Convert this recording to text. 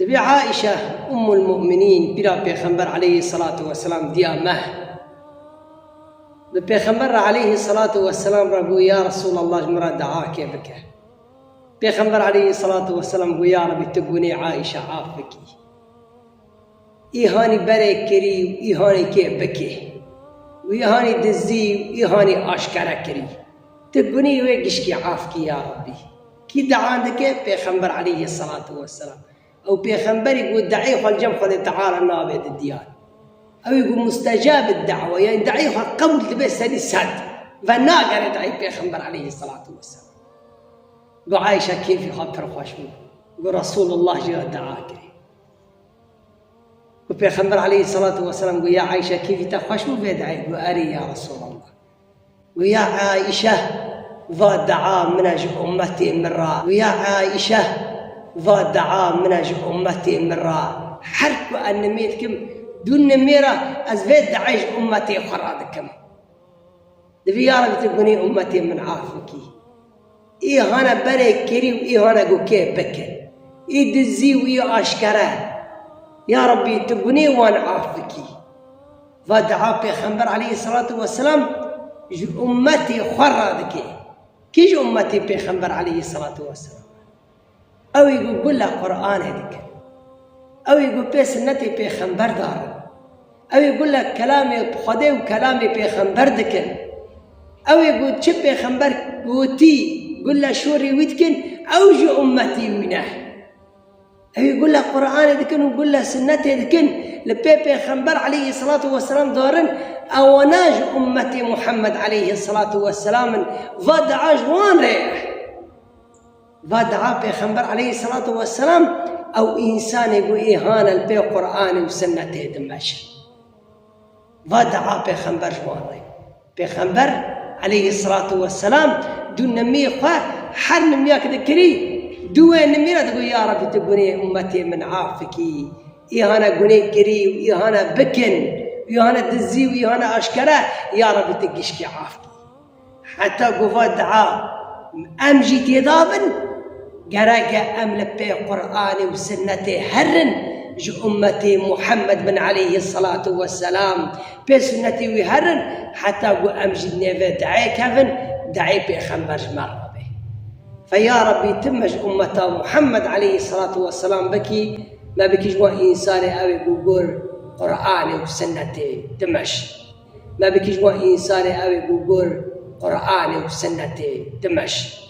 دبي عائشة أم المؤمنين بلا بيغمبر عليه الصلاة والسلام ديامه بيغمبر عليه الصلاة والسلام ربو يا رسول الله جمرا دعاك بك بيغمبر عليه الصلاة والسلام يا ربي تقوني عائشة عافك إيهاني بري كري وإيهاني كي بكي وإيهاني دزي وإيهاني أشكرا كري تقوني ويقشكي عافك يا ربي كي دعاندك بيغمبر عليه الصلاة والسلام أو بيغمبر يقول دعيه الجنب خذ تعالى النابد الديان أو يقول مستجاب الدعوة يعني دعيه قبل بس هذه السد فناقر يدعي بيغمبر عليه الصلاة والسلام قو عائشة كيف يخطر خشمه قو رسول الله جاء دعاك وبيغمبر عليه الصلاة والسلام قو يا عائشة كيف تخشمه فيدعي قو أري يا رسول الله ويا عائشة ضادعا منج أمتي مرة ويا عائشة ضادعا منج أمتي مرة حركوا أن نميتكم دون نميرة أزفيد دعيش أمتي خرادكم دفي يا رب تبني أمتي من عافكي إيه هانا بري كري وإيه هانا قو كيف بكي إيه دزي وإيه أشكره يا ربي تبني وان عافكي فدعا بيغمبر عليه الصلاة والسلام أمتي خرادكي كيج أمتي بيغمبر عليه الصلاة والسلام أو يقول له قرآن هذيك أو يقول بسنتي بيغمبر دار أو يقول لك كلامي خدي وكلامي بيغمبر دكن أو يقول شو بيغمبر قوتي قل له شو ريوتكن أو جو أمتي وينه أو يقول له قرآن دكن ويقول له سنتي دكن لبي بيغمبر عليه الصلاة والسلام دارن أو ناج أمتي محمد عليه الصلاة والسلام فدعا جوان ريح فدعا بيغمبر عليه الصلاة والسلام أو إنسان يقول إيهانا البي قرآن وسنته دمشق فدعا بيغمبر جوان ريح بيغمبر عليه الصلاة والسلام دون نمي حر نمياك ذكري دوين نميرا تقول يا رب تقولي أمتي من عافكي إيهانا قولي كري وإيهانا بكن وإيهانا دزي وإيهانا أشكره يا رب تقشكي عافكي حتى قفا دعا أمجي تضابن قراقة أم لبي قرآن وسنتي هرن جو أمتي محمد بن عليه الصلاة والسلام بسنتي ويهرن حتى قو أمجي نيفي دعي كفن دعي بيغمبر مرة به فيا ربي تمج أمتا محمد عليه الصلاة والسلام بكي ما بكي جوا إنساني أوي قوقور قرآن وسنتي دمش ما بكي جوا إنساني أوي قوقور قرآن وسنتي دمش